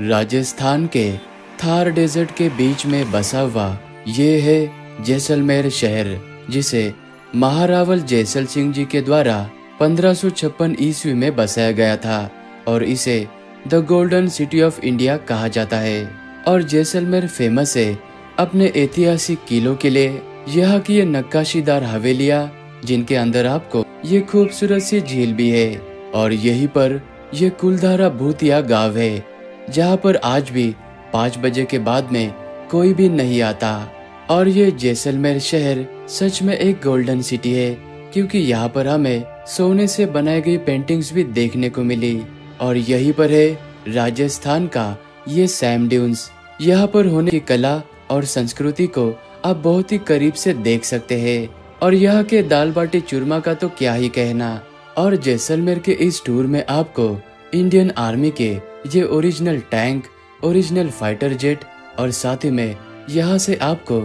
राजस्थान के थार डेजर्ट के बीच में बसा हुआ ये है जैसलमेर शहर, जिसे महारावल जैसल सिंह जी के द्वारा 1556 ईस्वी में बसाया गया था और इसे the golden city of India कहा जाता है। और जैसलमेर फेमस है अपने ऐतिहासिक किलों के लिए। यहाँ की ये नक्काशीदार हवेलियाँ जिनके अंदर आपको ये खूबसूरत सी झील भी है, और यहीं पर ये कुलधारा भूतिया गांव है जहाँ पर आज भी 5 बजे के बाद में कोई भी नहीं आता। और ये जैसलमेर शहर सच में एक गोल्डन सिटी है, क्योंकि यहाँ पर हमें सोने से बनाई गई पेंटिंग्स भी देखने को मिली। और यहीं पर है राजस्थान का ये सैम ड्यून्स। यहाँ पर होने की कला और संस्कृति को आप बहुत ही करीब से देख सकते हैं। और यहाँ के दाल बाटी चूरमा का तो क्या ही कहना। और जैसलमेर के इस टूर में आपको इंडियन आर्मी के ये original tank, original fighter jet और साथ ही में यहाँ से आपको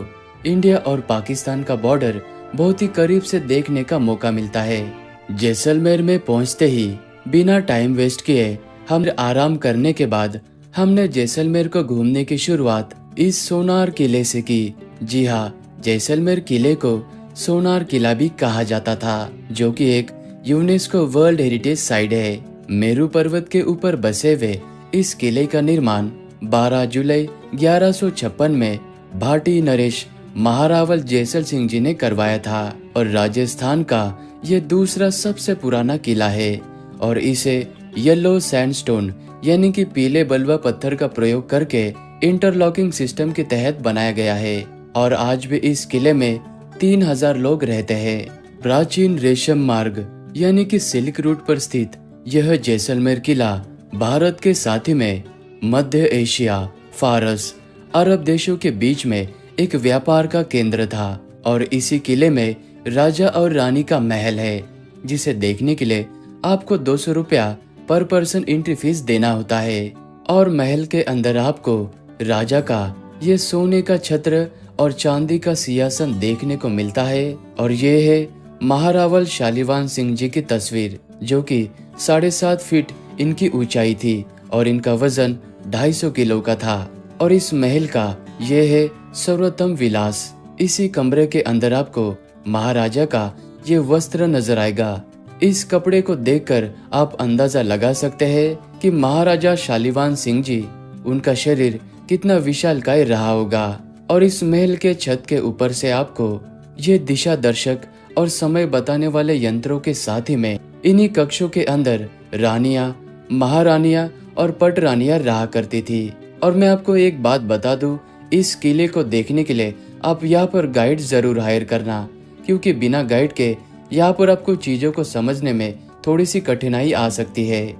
इंडिया और पाकिस्तान का बॉर्डर बहुत ही करीब से देखने का मौका मिलता है। जैसलमेर में पहुँचते ही बिना टाइम वेस्ट किए हम आराम करने के बाद हमने जैसलमेर को घूमने की शुरुआत इस सोनार किले से की। जी हाँ, जैसलमेर किले को सोनार किला भी कहा जाता था, जो कि एक यूनेस्को वर्ल्ड हेरिटेज साइट है। मेरू पर्वत के ऊपर बसे हुए इस किले का निर्माण 12 जुलाई 1156 में भाटी नरेश महारावल जैसल सिंह जी ने करवाया था। और राजस्थान का ये दूसरा सबसे पुराना किला है और इसे येलो सैंडस्टोन यानी कि पीले बलुआ पत्थर का प्रयोग करके इंटरलॉकिंग सिस्टम के तहत बनाया गया है। और आज भी इस किले में 3000 लोग रहते हैं। प्राचीन रेशम मार्ग यानी कि सिल्क रूट पर स्थित यह जैसलमेर किला भारत के साथ ही में मध्य एशिया, फारस, अरब देशों के बीच में एक व्यापार का केंद्र था। और इसी किले में राजा और रानी का महल है, जिसे देखने के लिए आपको 200 रुपया पर पर्सन एंट्री फीस देना होता है। और महल के अंदर आपको राजा का ये सोने का छत्र और चांदी का सिंहासन देखने को मिलता है। और ये है महारावल शालीवान सिंह जी की तस्वीर, जो कि 7.5 फीट इनकी ऊंचाई थी और इनका वजन 250 किलो का था। और इस महल का ये है सर्वोत्तम विलास। इसी कमरे के अंदर आपको महाराजा का ये वस्त्र नजर आएगा। इस कपड़े को देखकर आप अंदाजा लगा सकते हैं कि महाराजा शालीवान सिंह जी, उनका शरीर कितना विशालकाय रहा होगा। और इस महल के छत के ऊपर से आपको ये दिशा दर्शक और समय बताने वाले यंत्रों के साथ ही में इन्हीं कक्षों के अंदर रानियां, महारानियां और पटरानियां रहा करती थी। और मैं आपको एक बात बता दूं, इस किले को देखने के लिए आप यहाँ पर गाइड जरूर हायर करना, क्योंकि बिना गाइड के यहाँ पर आपको चीजों को समझने में थोड़ी सी कठिनाई आ सकती है।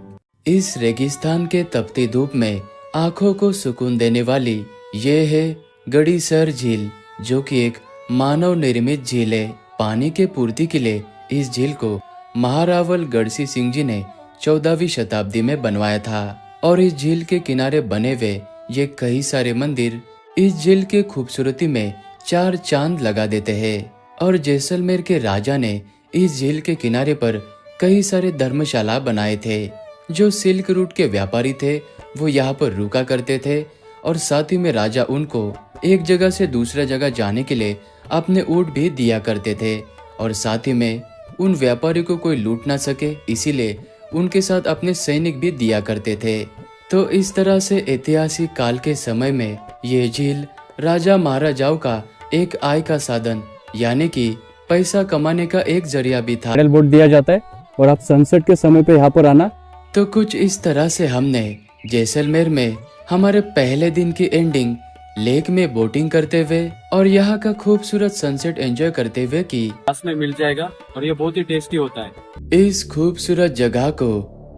इस रेगिस्तान के तपती धूप में आंखों को सुकून देने वाली ये है गड़ीसर झील, जो कि एक मानव निर्मित झील है। पानी के पूर्ति के लिए इस झील को महारावल गढ़सी सिंह जी ने 14वीं शताब्दी में बनवाया था। और इस झील के किनारे बने हुए ये कई सारे मंदिर इस झील के खूबसूरती में 4 चांद लगा देते हैं। और जैसलमेर के राजा ने इस झील के किनारे पर कई सारे धर्मशाला बनाए थे। जो सिल्क रूट के व्यापारी थे वो यहाँ पर रुका करते थे, और साथ ही में राजा उनको एक जगह से दूसरा जगह जाने के लिए अपने ऊंट भी दिया करते थे। और साथ ही में उन व्यापारी को कोई लूट ना सके, इसीलिए उनके साथ अपने सैनिक भी दिया करते थे। तो इस तरह से ऐतिहासिक काल के समय में ये झील राजा महाराजाओं का एक आय का साधन यानी कि पैसा कमाने का एक जरिया भी था। पैडल बोट दिया जाता है और आप सनसेट के समय पे यहाँ पर आना। तो कुछ इस तरह से हमने जैसलमेर में हमारे पहले दिन की एंडिंग लेक में बोटिंग करते हुए और यहाँ का खूबसूरत सनसेट एंजॉय करते हुए की। पास में मिल जाएगा और ये बहुत ही टेस्टी होता है। इस खूबसूरत जगह को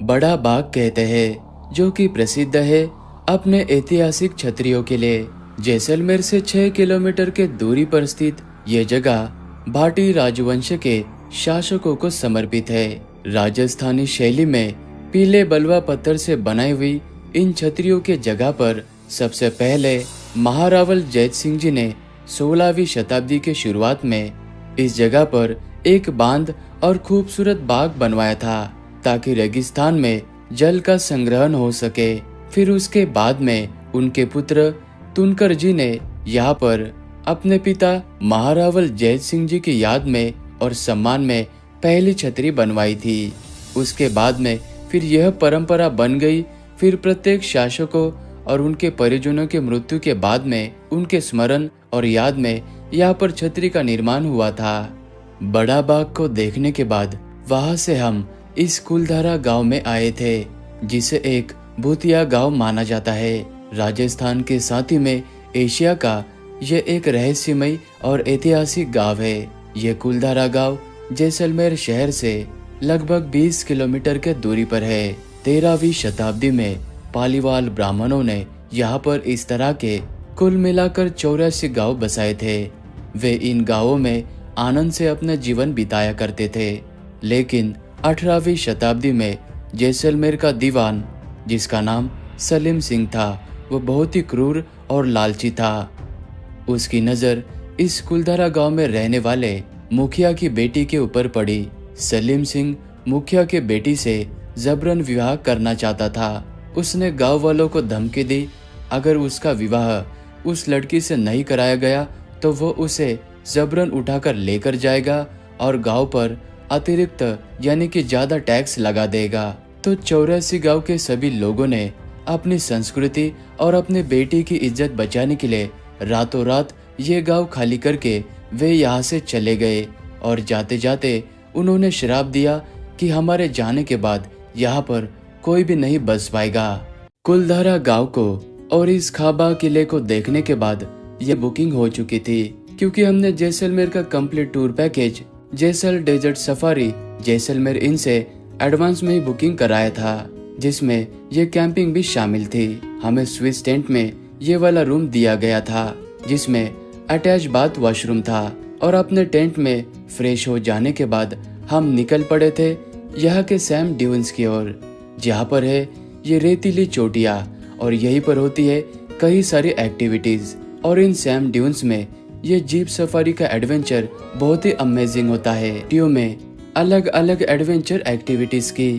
बड़ा बाग कहते हैं, जो कि प्रसिद्ध है अपने ऐतिहासिक छतरियों के लिए। जैसलमेर से 6 किलोमीटर के दूरी पर स्थित ये जगह भाटी राजवंश के शासकों को समर्पित है। राजस्थानी शैली में पीले बलुआ पत्थर से बनाई हुई इन छतरियों के जगह पर सबसे पहले महारावल जैत सिंह जी ने 16वीं शताब्दी के शुरुआत में इस जगह पर एक बांध और खूबसूरत बाग बनवाया था, ताकि रेगिस्तान में जल का संग्रहण हो सके। फिर उसके बाद में उनके पुत्र तुनकर जी ने यहाँ पर अपने पिता महारावल जैत सिंह जी की याद में और सम्मान में पहली छतरी बनवाई थी। उसके बाद में फिर यह परंपरा बन गई। फिर प्रत्येक शासकों और उनके परिजनों के मृत्यु के बाद में उनके स्मरण और याद में यहाँ पर छतरी का निर्माण हुआ था। बड़ा बाग को देखने के बाद वहां से हम इस कुलधारा गांव में आए थे, जिसे एक भूतिया गांव माना जाता है। राजस्थान के साथ ही में एशिया का यह एक रहस्यमय और ऐतिहासिक गांव है। यह कुलधारा गांव जैसलमेर शहर से लगभग 20 किलोमीटर के दूरी पर है। 13वीं शताब्दी में पालीवाल ब्राह्मणों ने यहाँ पर इस तरह के कुल मिलाकर 84 गांव बसाए थे। वे इन गांवों में आनंद से अपना जीवन बिताया करते थे। लेकिन 18वीं शताब्दी में जैसलमेर का दीवान, जिसका नाम सलीम सिंह था, वो बहुत ही क्रूर और लालची था। उसकी नजर इस कुलधारा गांव में रहने वाले मुखिया की बेटी के ऊपर पड़ी। सलीम सिंह मुखिया के बेटी से जबरन विवाह करना चाहता था। उसने गांव वालों को धमकी दी, अगर उसका विवाह उस लड़की से नहीं कराया गया तो वो उसे जबरन उठाकर लेकर जाएगा और गांव पर अतिरिक्त यानी कि ज्यादा टैक्स लगा देगा। तो 84 गांव के सभी लोगों ने अपनी संस्कृति और अपने बेटी की इज्जत बचाने के लिए रातों रात ये गांव खाली करके वे यहाँ से चले गए और जाते जाते उन्होंने श्राप दिया कि हमारे जाने के बाद यहाँ पर कोई भी नहीं बस पाएगा। कुलधारा गांव को और इस खाबा किले को देखने के बाद ये बुकिंग हो चुकी थी, क्योंकि हमने जैसलमेर का कंप्लीट टूर पैकेज जैसल डेजर्ट सफारी जैसलमेर इन से एडवांस में ही बुकिंग कराया था, जिसमें ये कैंपिंग भी शामिल थी। हमें स्विस टेंट में ये वाला रूम दिया गया था, जिसमें अटैच बाथ वॉशरूम था। और अपने टेंट में फ्रेश हो जाने के बाद हम निकल पड़े थे यहाँ के सैम ड्यून्स की ओर, जहाँ पर है ये रेतीली चोटियाँ और यहीं पर होती है कई सारी एक्टिविटीज। और इन सैम ड्यून्स में ये जीप सफारी का एडवेंचर बहुत ही अमेजिंग होता है। टीओ में अलग अलग एडवेंचर एक्टिविटीज की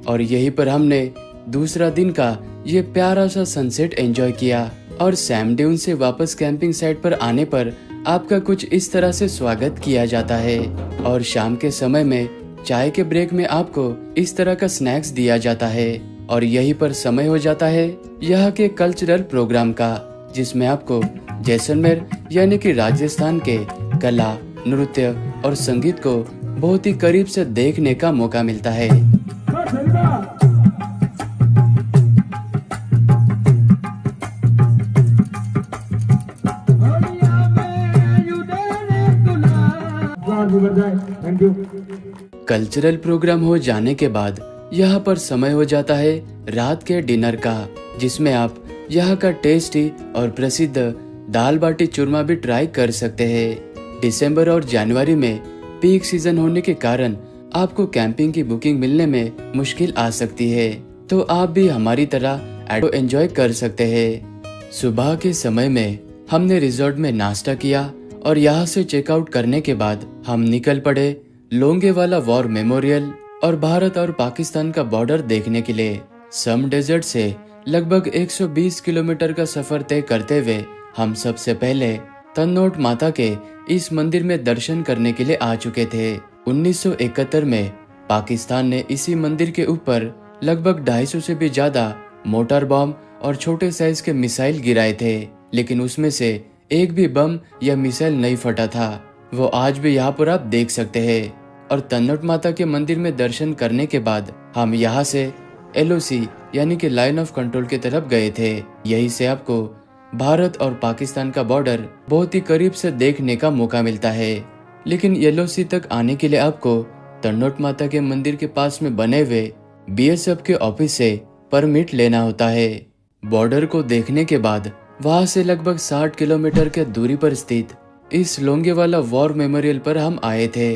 और यहीं पर हमने दूसरा दिन का ये प्यारा सा सनसेट एंजॉय किया। और सैम ड्यून से वापस कैंपिंग साइट पर आने पर आपका कुछ इस तरह से स्वागत किया जाता है और शाम के समय में चाय के ब्रेक में आपको इस तरह का स्नैक्स दिया जाता है। और यहीं पर समय हो जाता है यहाँ के कल्चरल प्रोग्राम का, जिसमें आपको जैसलमेर यानी कि राजस्थान के कला, नृत्य और संगीत को बहुत ही करीब से देखने का मौका मिलता है। कल्चरल प्रोग्राम हो जाने के बाद यहाँ पर समय हो जाता है रात के डिनर का, जिसमें आप यहाँ का टेस्टी और प्रसिद्ध दाल बाटी चूरमा भी ट्राई कर सकते हैं। दिसंबर और जनवरी में पीक सीजन होने के कारण आपको कैंपिंग की बुकिंग मिलने में मुश्किल आ सकती है, तो आप भी हमारी तरह एंजॉय कर सकते हैं। सुबह के समय में हमने रिजॉर्ट में नाश्ता किया और यहाँ से चेकआउट करने के बाद हम निकल पड़े लोंगेवाला वॉर मेमोरियल और भारत और पाकिस्तान का बॉर्डर देखने के लिए। सम डेजर्ट से लगभग 120 किलोमीटर का सफर तय करते हुए हम सबसे पहले तन्नोट माता के इस मंदिर में दर्शन करने के लिए आ चुके थे। 1971 में पाकिस्तान ने इसी मंदिर के ऊपर लगभग 250 से भी ज्यादा मोटर बम और छोटे साइज के मिसाइल गिराए थे, लेकिन उसमें से एक भी बम या मिसाइल नहीं फटा था। वो आज भी यहाँ पर आप देख सकते हैं। और तन्नोट माता के मंदिर में दर्शन करने के बाद हम यहाँ से LOC यानी कि लाइन ऑफ कंट्रोल की तरफ गए थे। यहीं से आपको भारत और पाकिस्तान का बॉर्डर बहुत ही करीब से देखने का मौका मिलता है। लेकिन LOC तक आने के लिए आपको तन्नोट माता के मंदिर के पास में बने हुए BSF के ऑफिस से परमिट लेना होता है। बॉर्डर को देखने के बाद वहां से लगभग 60 किलोमीटर के दूरी पर स्थित इस लोंगेवाला वॉर मेमोरियल पर हम आए थे।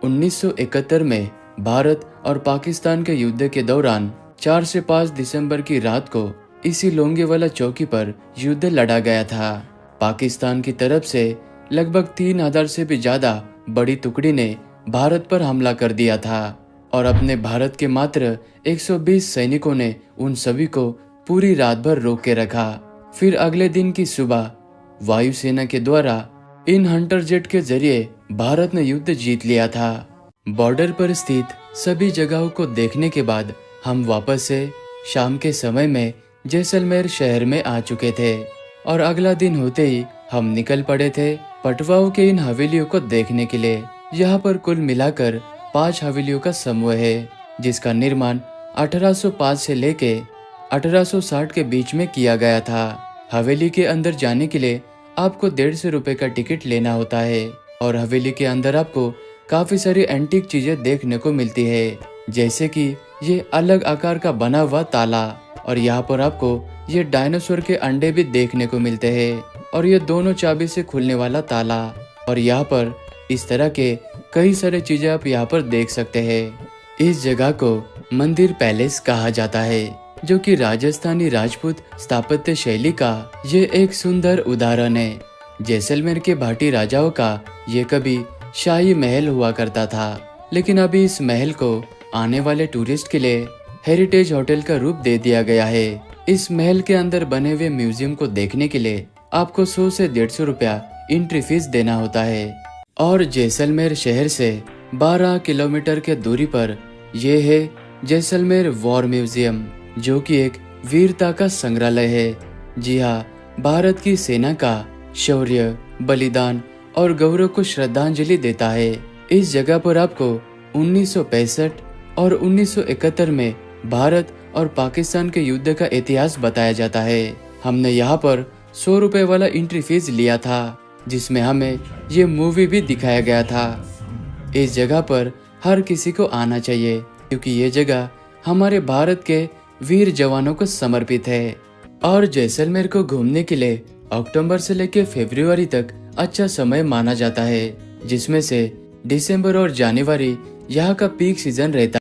1971 में भारत और पाकिस्तान के युद्ध के दौरान 4 से 5 दिसंबर की रात को इसी लोंगेवाला चौकी पर युद्ध लड़ा गया था। पाकिस्तान की तरफ से लगभग 3000 से भी ज्यादा बड़ी टुकड़ी ने भारत पर हमला कर दिया था और अपने भारत के मात्र 120 सैनिकों ने उन सभी को पूरी रात भर रोक के रखा। फिर अगले दिन की सुबह वायुसेना के द्वारा इन हंटर जेट के जरिए भारत ने युद्ध जीत लिया था। बॉर्डर पर स्थित सभी जगहों को देखने के बाद हम वापस से शाम के समय में जैसलमेर शहर में आ चुके थे और अगला दिन होते ही हम निकल पड़े थे पटवाओं के इन हवेलियों को देखने के लिए। यहाँ पर कुल मिलाकर 5 हवेलियों का समूह है, जिसका निर्माण 1805 से लेके 1860 के बीच में किया गया था। हवेली के अंदर जाने के लिए आपको 150 रुपए का टिकट लेना होता है और हवेली के अंदर आपको काफी सारी एंटीक चीजें देखने को मिलती है, जैसे कि ये अलग आकार का बना हुआ ताला, और यहाँ पर आपको ये डायनासोर के अंडे भी देखने को मिलते हैं, और ये दोनों चाबी से खुलने वाला ताला, और यहाँ पर इस तरह के कई सारे चीजें आप यहाँ पर देख सकते हैं। इस जगह को मंदिर पैलेस कहा जाता है, जो कि राजस्थानी राजपूत स्थापत्य शैली का ये एक सुंदर उदाहरण है। जैसलमेर के भाटी राजाओं का ये कभी शाही महल हुआ करता था, लेकिन अभी इस महल को आने वाले टूरिस्ट के लिए हेरिटेज होटल का रूप दे दिया गया है। इस महल के अंदर बने हुए म्यूजियम को देखने के लिए आपको 100 से 150 रुपया एंट्री फीस देना होता है। और जैसलमेर शहर से 12 किलोमीटर के दूरी पर यह है जैसलमेर वॉर म्यूजियम, जो कि एक वीरता का संग्रहालय है। जी हाँ, भारत की सेना का शौर्य, बलिदान और गौरव को श्रद्धांजलि देता है। इस जगह पर आपको 1965 और 1971 में भारत और पाकिस्तान के युद्ध का इतिहास बताया जाता है। हमने यहाँ पर 100 रुपए वाला एंट्री फीस लिया था, जिसमें हमें ये मूवी भी दिखाया गया था। इस जगह पर हर किसी को आना चाहिए, क्योंकि ये जगह हमारे भारत के वीर जवानों को समर्पित है। और जैसलमेर को घूमने के लिए अक्टूबर से लेकर फरवरी तक अच्छा समय माना जाता है, जिसमें से दिसंबर और जनवरी यहाँ का पीक सीजन रहता है।